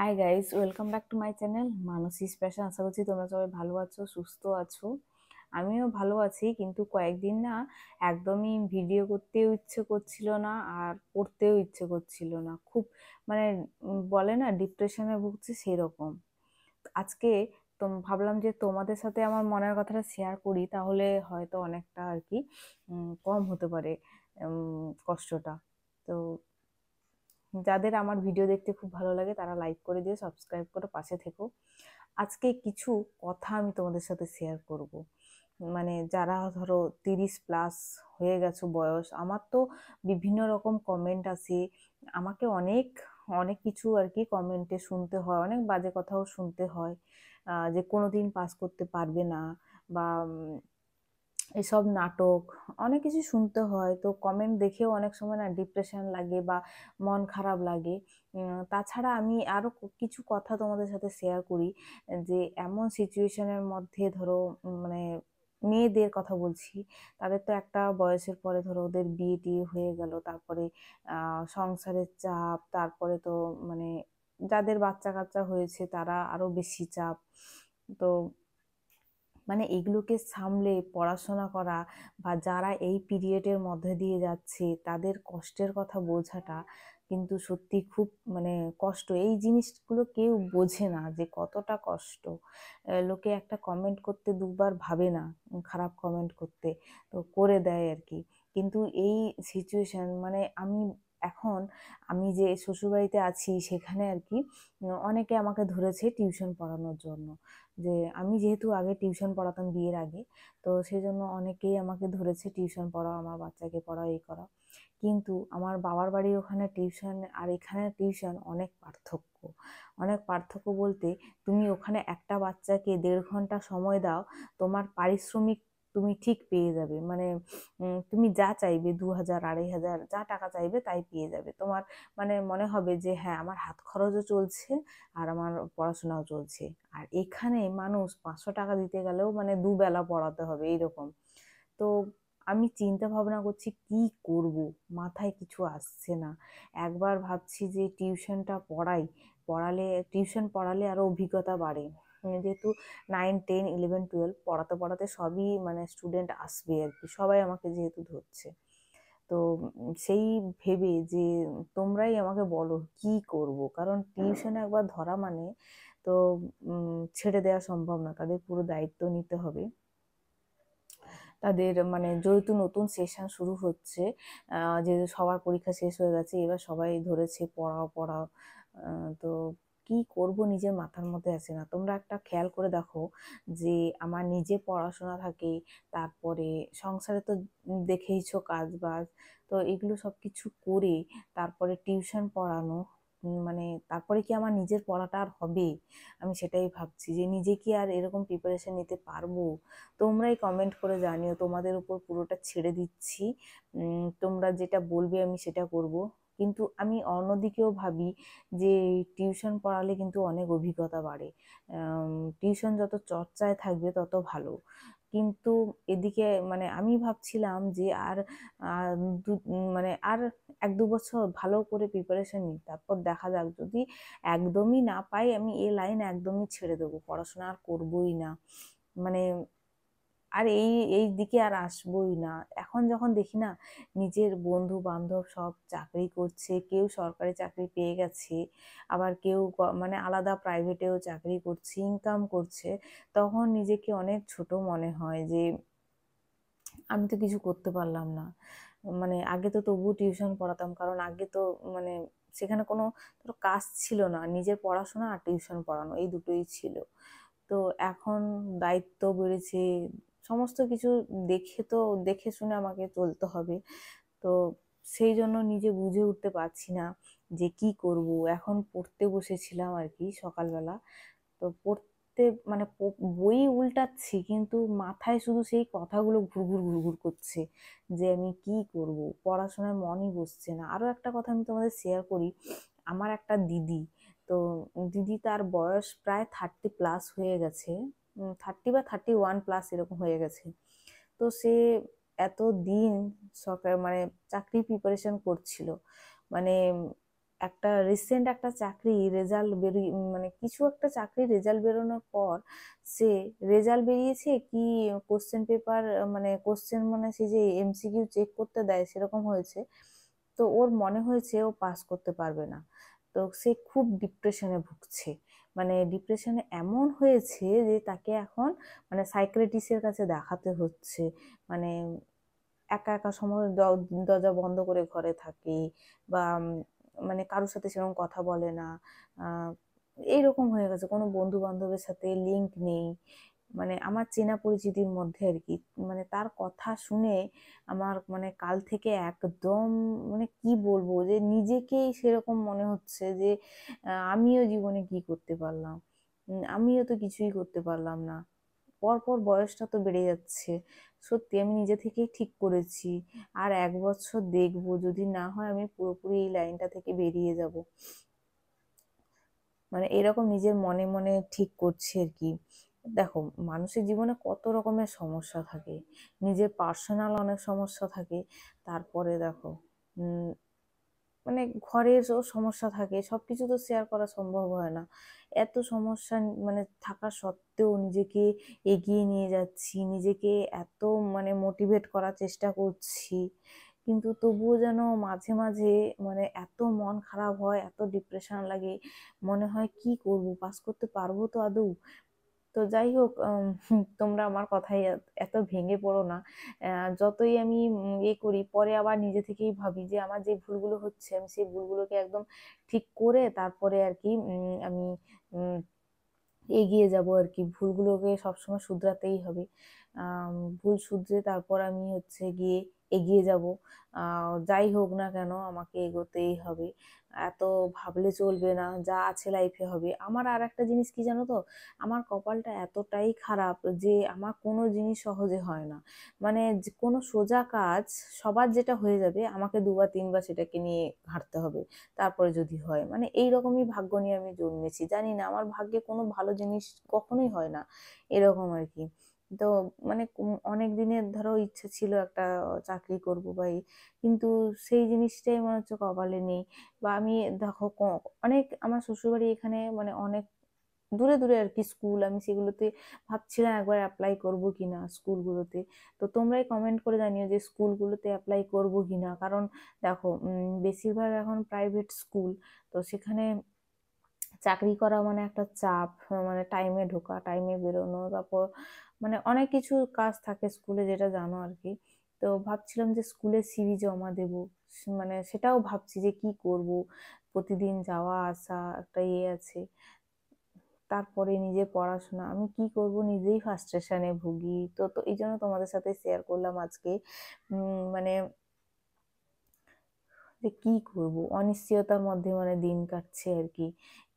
High guys, welcome back to my channel Mansi's passion. আশা করছি তোমরা সবাই ভালো আছো, সুস্থ আছো। আমিও ভালো আছি, কিন্তু কয়েকদিন না একদমই ভিডিও করতেও ইচ্ছে করছিল না, আর পড়তেও ইচ্ছে করছিল না। খুব মানে বলে না ডিপ্রেশনে ভুগছি সেরকম। আজকে ভাবলাম যে তোমাদের সাথে আমার মনের কথাটা শেয়ার করি, তাহলে হয়তো অনেকটা আর কি কম হতে পারে কষ্টটা। তো যাদের আমার ভিডিও দেখতে খুব ভালো লাগে তারা লাইক করে দিও, সাবস্ক্রাইব করে পাশে থেকো। আজকে কিছু কথা আমি তোমাদের সাথে শেয়ার করব। মানে যারা ধরো 30+ হয়ে গেছো বয়স, আমার তো বিভিন্ন রকম কমেন্ট আসে। আমাকে অনেক অনেক কিছু আর কি কমেন্টে শুনতে হয়, অনেক বাজে কথাও শুনতে হয়। যে কোনোদিন পাস করতে পারবে না, বা এসব নাটক, অনেক কিছু শুনতে হয়। তো কমেন্ট দেখেও অনেক সময় না ডিপ্রেশন লাগে বা মন খারাপ লাগে। তাছাড়া আমি আরো কিছু কথা তোমাদের সাথে শেয়ার করি, যে এমন সিচুয়েশনের মধ্যে ধরো মানে মেয়েদের কথা বলছি। তাদের তো একটা বয়সের পরে ধরো ওদের বিয়ে টিয়ে হয়ে গেল, তারপরে সংসারের চাপ, তারপরে তো মানে যাদের বাচ্চা কাচ্চা হয়েছে তারা আরো বেশি চাপ। তো মানে এগুলোকে সামলে পড়াশোনা করা, বা যারা এই পিরিয়ডের মধ্যে দিয়ে যাচ্ছে তাদের কষ্টের কথা বোঝাটা কিন্তু সত্যি খুব মানে কষ্ট। এই জিনিসগুলো কেউ বোঝে না যে কতটা কষ্ট। লোকে একটা কমেন্ট করতে দুবার ভাবে না, খারাপ কমেন্ট করতে, তো করে দেয় আর কি। কিন্তু এই সিচুয়েশন মানে এখন আমি যে শ্বশুরবাড়িতে আছি সেখানে আর কি অনেকে আমাকে ধরেছে টিউশন পড়ানোর জন্য। যে আমি যেহেতু আগে টিউশন পড়াতাম বিয়ের আগে, তো সেই জন্য অনেকেই আমাকে ধরেছে টিউশন পড়াও, আমার বাচ্চাকে পড়াও, এই করাও। কিন্তু আমার বাবার বাড়ির ওখানে টিউশন আর এখানে টিউশন অনেক পার্থক্য। অনেক পার্থক্য বলতে, তুমি ওখানে একটা বাচ্চাকে 1.5 ঘন্টা সময় দাও, তোমার পারিশ্রমিক তুমি ঠিক পেয়ে যাবে। মানে তুমি যা চাইবে, 2,000 2,500 যা টাকা চাইবে তাই পেয়ে যাবে তোমার। মানে মনে হবে যে হ্যাঁ, আমার হাত খরচও চলছে আর আমার পড়াশোনাও চলছে। আর এখানে মানুষ 500 টাকা দিতে গেলেও মানে দুবেলা পড়াতে হবে এইরকম। তো আমি চিন্তা ভাবনা করছি কি করব, মাথায় কিছু আসছে না। একবার ভাবছি যে টিউশনটা টিউশন পড়ালে আরো অভিজ্ঞতা বাড়ে। যেহেতু 9 10 11 12 পড়াতে পড়াতে সবই মানে স্টুডেন্ট আসবে আর কি, সবাই আমাকে যেহেতু ধরছে। তো সেই ভেবে যে তোমরাই আমাকে বলো কি করব, কারণ টিউশন একবার ধরা মানে তো ছেড়ে দেওয়া সম্ভব না, তাদের পুরো দায়িত্ব নিতে হবে। তাদের মানে যেহেতু নতুন সেশন শুরু হচ্ছে, যেহেতু সবার পরীক্ষা শেষ হয়ে গেছে, এবার সবাই ধরেছে পড়াও পড়াও। তো কি করব নিজের মাথার মধ্যে আসে না। তোমরা একটা খেয়াল করে দেখো যে আমার নিজে পড়াশোনা থাকে, তারপরে সংসারে তো দেখেইছো কাজ বাজ, তো এগুলো সবকিছু করে তারপরে টিউশন পড়ানো, মানে তারপরে কি আমার নিজের পড়াটা আর হবে? আমি সেটাই ভাবছি যে নিজে কি আর এরকম প্রিপারেশন নিতে পারবো। তোমরাই কমেন্ট করে জানিও, তোমাদের উপর পুরোটা ছেড়ে দিচ্ছি। তোমরা যেটা বলবে আমি সেটা করব। কিন্তু আমি অন্যদিকেও ভাবি যে টিউশন পড়ালে কিন্তু অনেক অভিজ্ঞতা বাড়ে। টিউশন যত চর্চায় থাকবে তত ভালো। কিন্তু এদিকে মানে আমি ভাবছিলাম যে আর আহ, মানে আর 1 2 বছর ভালো করে প্রিপারেশন নিই, তারপর দেখা যাক। যদি একদমই না পাই, আমি এই লাইন একদমই ছেড়ে দেবো, পড়াশোনা আর করবোই না। মানে আর এই এই দিকে আর আসবোই না। এখন যখন দেখি না নিজের বন্ধু বান্ধব সব চাকরি করছে, কেউ সরকারি চাকরি পেয়ে গেছে, আবার কেউ মানে আলাদা প্রাইভেটেও চাকরি করছে, ইনকাম করছে, তখন নিজেকে অনেক ছোট মনে হয় যে আমি তো কিছু করতে পারলাম না। মানে আগে তো তবুও টিউশন পড়াতাম, কারণ আগে তো মানে সেখানে কোনো ধরো কাজ ছিল না, নিজের পড়াশোনা আর টিউশন পড়ানো এই দুটোই ছিল। তো এখন দায়িত্ব বেড়েছে, সমস্ত কিছু দেখে শুনে আমাকে চলতে হবে। তো সেই জন্য নিজে বুঝে উঠতে পারছি না যে কি করব। এখন পড়তে বসেছিলাম আর কি সকালবেলা। তো পড়তে মানে বই উল্টাচ্ছি, কিন্তু মাথায় শুধু সেই কথাগুলো ঘুরঘুর ঘুরঘুর করছে যে আমি কি করব। পড়াশোনায় মনই বসছে না। আরো একটা কথা আমি তোমাদের শেয়ার করি। আমার একটা দিদি, তো দিদি তার বয়স প্রায় 30+ হয়ে গেছে, 30 বা 31+ এরকম হয়ে গেছে। তো সে এত দিন সরকার মানে চাকরি প্রিপারেশন করছিল। মানে একটা রিসেন্ট একটা চাকরি রেজাল্ট বেরিয়ে, মানে কিছু একটা চাকরি রেজাল্ট বেরোনোর পর সে রেজাল্ট বেরিয়েছে কি কোশ্চেন পেপার, মানে কোশ্চেন মানে সে যে এমসিকিউ চেক করতে দেয় সেরকম হয়েছে, তো ওর মনে হয়েছে ও পাস করতে পারবে না। তো সে খুব ডিপ্রেশনে ভুগছে, মানে ডিপ্রেশনে এমন হয়েছে যে তাকে এখন মানে সাইকিয়াট্রিস্টের কাছে দেখাতে হচ্ছে। মানে একা একা সময় দরজা বন্ধ করে ঘরে থাকে, বা মানে কারোর সাথে সেরকম কথা বলে না। আহ এইরকম হয়ে গেছে, কোনো বন্ধু বান্ধবের সাথে লিঙ্ক নেই। মানে আমার চেনা পরিচিতির মধ্যে আর কি, মানে তার কথা শুনে আমার মানে কাল থেকে একদম, মানে কি বলবো, যে নিজেকেই সেরকম মনে হচ্ছে যে আমিও জীবনে কি করতে পারলাম, আমিও তো কিছুই করতে পারলাম না। পরপর বয়সটা তো বেড়ে যাচ্ছে। সত্যি আমি নিজে থেকেই ঠিক করেছি, আর 1 বছর দেখবো, যদি না হয় আমি পুরোপুরি এই লাইনটা থেকে বেরিয়ে যাব। মানে এরকম নিজের মনে মনে ঠিক করছি আর কি। দেখো, মানুষের জীবনে কত রকমের সমস্যা থাকে, নিজের পার্সোনাল অনেক সমস্যা থাকে। তারপরে দেখো, উম মানে ঘরেরও সমস্যা থাকে, সবকিছু তো শেয়ার করা সম্ভব হয় না। এত সমস্যা মানে থাকা সত্ত্বেও নিজেকে এগিয়ে নিয়ে যাচ্ছি, নিজেকে এত মানে মোটিভেট করার চেষ্টা করছি, কিন্তু তবুও যেন মাঝে মাঝে মানে এত মন খারাপ হয়, এত ডিপ্রেশন লাগে, মনে হয় কি করব, পাস করতে পারবো তো আদৌ? তো যাই হোক, তোমরা আমার কথায় এত ভেঙে পড়ো না। যতই আমি করি, পরে আবার নিজে থেকেই ভাবি যে আমার যে ভুলগুলো হচ্ছে আমি সেই ভুলগুলোকে একদম ঠিক করে তারপরে আর কি আমি উম, এগিয়ে যাব আর কি। ভুলগুলোকে সবসময় শুধরাতেই হবে। ভুল শুধরে তারপর আমি হচ্ছে গিয়ে এগিয়ে যাব। যাই হোক না কেন আমাকে এগোতেই হবে। এত ভাবলে চলবে না, যা আছে লাইফে হবে। আমার আর একটা জিনিস কি জানো তো, আমার কপালটা এতটাই খারাপ যে আমার কোনো জিনিস সহজে হয় না। মানে যে কোনো সোজা কাজ সবার যেটা হয়ে যাবে, আমাকে 2 বা 3 বার সেটাকে নিয়ে হাঁটতে হবে, তারপরে যদি হয়। মানে এইরকমই ভাগ্য নিয়ে আমি জন্মেছি, জানি না আমার ভাগ্যে কোনো ভালো জিনিস কখনোই হয় না, এরকম আর কি। তো মানে অনেক দিনের ধরো ইচ্ছা ছিল একটা চাকরি করব বা কিন্তু সেই জিনিসটাই মনে হচ্ছে কপালে নেই। বা আমি দেখো অনেক আমার শ্বশুরবাড়ি এখানে মানে অনেক দূরে দূরে আর কি স্কুল, আমি সেগুলোতে ভাবছিলাম একবার অ্যাপ্লাই করব কিনা স্কুলগুলোতে। তো তোমরাই কমেন্ট করে জানিও যে স্কুলগুলোতে অ্যাপ্লাই করব কিনা, কারণ দেখো বেশিরভাগ এখন প্রাইভেট স্কুল, তো সেখানে চাকরি করা মানে একটা চাপ, মানে টাইমে ঢোকা, টাইমে বেরোনো, তারপর মানে অনেক কিছু কাজ থাকে স্কুলে, যেটা জানো আর কি। তো ভাবছিলাম যে স্কুলে সিভি জমা দেব, মানে সেটাও ভাবছি যে কি করব, প্রতিদিন যাওয়া আসা একটা আছে। তারপরে নিজের পড়াশোনা আমি কি করব, নিজেই ফ্রাস্ট্রেশনে ভুগি। তো তো এই জন্য তোমাদের সাথে শেয়ার করলাম আজকে। মানে যে কি করব, অনিশ্চয়তার মধ্যে মানে দিন কাটছে আর কি।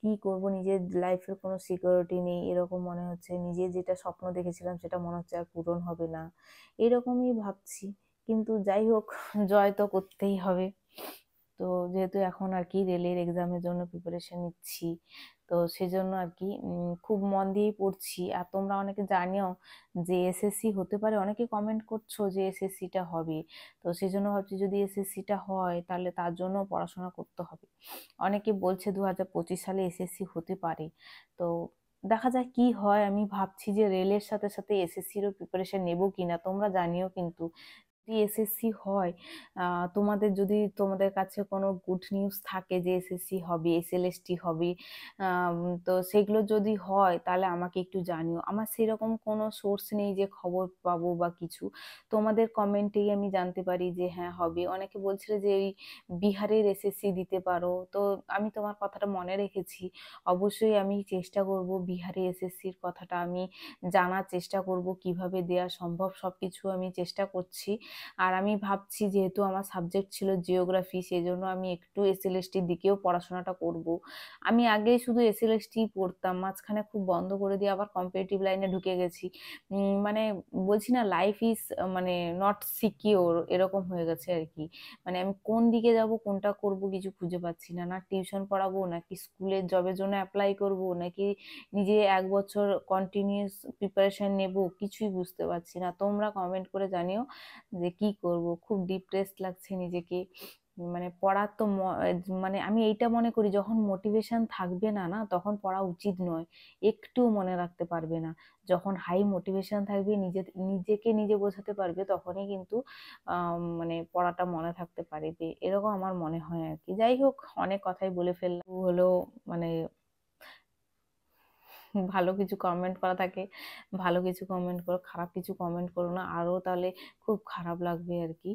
কি করব, নিজের লাইফের কোনো সিকিউরিটি নেই, এরকম মনে হচ্ছে। নিজে যেটা স্বপ্ন দেখেছিলাম সেটা মনে হচ্ছে আর পূরণ হবে না, এরকমই ভাবছি। কিন্তু যাই হোক, জয় তো করতেই হবে। তো যেহেতু এখন আর কি রেলের এক্সামের জন্য প্রিপারেশন নিচ্ছি, তো সেজন্য আর কি খুব মন দিয়েই পড়ছি। আর তোমরা অনেকে জানিও যে এসএসসি হতে পারে, অনেকে কমেন্ট করছো যে এসএসসিটা হবে। তো সেই জন্য ভাবছি যদি এসএসসিটা হয় তাহলে তার জন্য পড়াশোনা করতে হবে। অনেকে বলছে 2025 সালে এসএসসি হতে পারে। তো দেখা যাক কি হয়। আমি ভাবছি যে রেলের সাথে সাথে এসএসসিরও প্রিপারেশন নেবো কিনা, তোমরা জানিও কিন্তু। যদি এসএসসি হয়, তোমাদের যদি তোমাদের কাছে কোনো গুড নিউজ থাকে যে এসএসসি হবে, এসএলএসটি হবে, তো সেগুলো যদি হয় তাহলে আমাকে একটু জানিও। আমার সেরকম কোনো সোর্স নেই যে খবর পাবো বা কিছু, তোমাদের কমেন্টেই আমি জানতে পারি যে হ্যাঁ হবে। অনেকে বলছিল যে এই বিহারের এসএসসি দিতে পারো, তো আমি তোমার কথাটা মনে রেখেছি। অবশ্যই আমি চেষ্টা করব বিহারে এসএসসির কথাটা আমি জানার চেষ্টা করব, কিভাবে দেওয়া সম্ভব সবকিছু আমি চেষ্টা করছি। আর আমি ভাবছি যেহেতু আমার সাবজেক্ট ছিল জিওগ্রাফি, সেই জন্য আমি একটু এসএলএসটির দিকেও পড়াশোনাটা করব। আমি আগে শুধু এসএলএসটি পড়তাম, মাঝখানে খুব বন্ধ করে দিয়ে আবার কম্পিটিটিভ লাইনে ঢুকে গেছি। মানে বলছি না, লাইফ ইজ মানে নট সিকিওর, এরকম হয়ে গেছে আর কি। মানে আমি কোন দিকে যাব, কোনটা করব, কিছু খুঁজে পাচ্ছি না। না টিউশন পড়াবো, নাকি স্কুলের জবের জন্য অ্যাপ্লাই করব, নাকি নিজে 1 বছর কন্টিনিউয়াস প্রিপারেশন নেব, কিছুই বুঝতে পারছি না। তোমরা কমেন্ট করে জানিও যে কি করব। খুব ডিপ্রেসড লাগছে নিজেকে। মানে পড়ার তো মানে আমি এইটা মনে করি, যখন মোটিভেশন থাকবে না না তখন পড়া উচিত নয়, একটুও মনে রাখতে পারবে না। যখন হাই মোটিভেশন থাকবে, নিজেকে নিজে বোঝাতে পারবে, তখনই কিন্তু মানে পড়াটা মনে থাকতে পারবে, এরকম আমার মনে হয় আর কি। যাই হোক, অনেক কথাই বলে ফেললাম। হলো মানে ভালো কিছু কমেন্ট করা থাকে, ভালো কিছু কমেন্ট করো, খারাপ কিছু কমেন্ট করো না, আরো তাহলে খুব খারাপ লাগবে আর কি।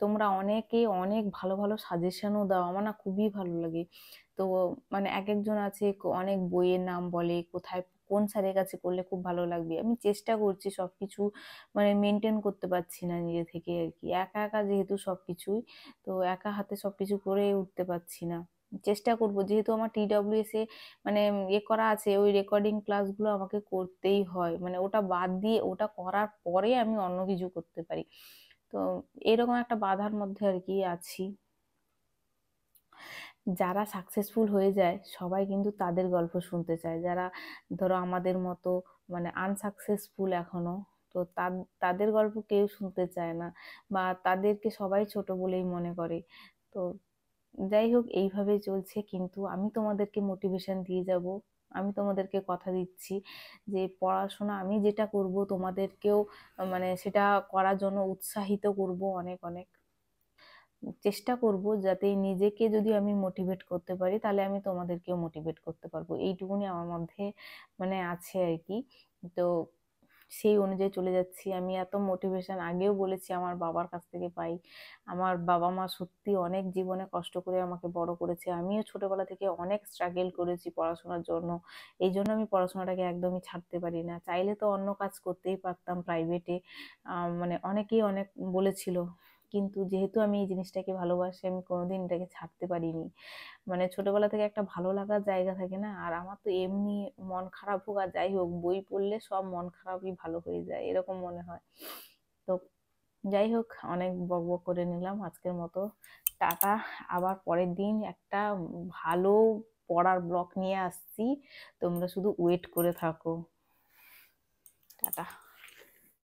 তোমরা অনেকে অনেক ভালো ভালো সাজেশনও দাও, আমার না খুবই ভালো লাগে। তো মানে এক একজন আছে অনেক বইয়ের নাম বলে, কোথায় কোন স্যারের কাছে করলে খুব ভালো লাগবে। আমি চেষ্টা করছি সবকিছু মানে মেনটেন করতে পারছি না নিজে থেকে আর কি, একা একা যেহেতু সবকিছুই, তো একা হাতে সবকিছু করে উঠতে পারছি না। চেষ্টা করব, যেহেতু আমার TWS এ মানে করা আছে, ওই রেকর্ডিং ক্লাসগুলো আমাকে করতেই হয়, মানে ওটা বাদ দিয়ে ওটা করার পরে আমি অন্য কিছু করতে পারি। তো এরকম একটা বাধার মধ্যে আর কি আছি। যারা সাকসেসফুল হয়ে যায় সবাই কিন্তু তাদের গল্প শুনতে চায়, যারা ধরো আমাদের মতো মানে আনসাকসেসফুল এখনো, তো তাদের গল্প কেউ শুনতে চায় না, বা তাদেরকে সবাই ছোট বলেই মনে করে। তো যাই হোক, এইভাবেই চলছে, কিন্তু আমি তোমাদেরকে মোটিভেশন দিয়ে যাব। আমি তোমাদেরকে কথা দিচ্ছি যে পড়াশোনা আমি যেটা করব তোমাদেরকেও মানে সেটা করার জন্য উৎসাহিত করব অনেক অনেক। চেষ্টা করব যাতে নিজেকে যদি আমি মোটিভেট করতে পারি, তাহলে আমি তোমাদেরকেও মোটিভেট করতে পারবো, এইটুকুনি আমার মধ্যে মানে আছে আর কি। তো সেই অনুযায়ী চলে যাচ্ছি। আমি এত মোটিভেশন আগেও বলেছি আমার বাবার কাছ থেকে পাই। আমার বাবা মা সত্যি অনেক জীবনে কষ্ট করে আমাকে বড় করেছে, আমিও ছোটবেলা থেকে অনেক স্ট্রাগল করেছি পড়াশোনার জন্য। এই জন্য আমি পড়াশোনাটাকে একদমই ছাড়তে পারি না, চাইলে তো অন্য কাজ করতেই পারতাম প্রাইভেটে, মানে অনেকেই অনেক বলেছিল, কিন্তু যেহেতু আমি এই জিনিসটাকে ভালোবাসি আমি কোনোদিন এটাকে ছাড়তে পারিনি। মানে ছোটবেলা থেকে একটা ভালো লাগার জায়গা থাকে না, আর আমার তো এমনি মন খারাপ হোক আর যাই হোক, বই পড়লে সব মন খারাপই ভালো হয়ে যায়, এরকম মনে হয়। তো যাই হোক, অনেক বকবক করে নিলাম আজকের মতো। টাটা। আবার পরের দিন একটা ভালো পড়ার ব্লগ নিয়ে আসছি, তোমরা শুধু ওয়েট করে থাকো। টাটা।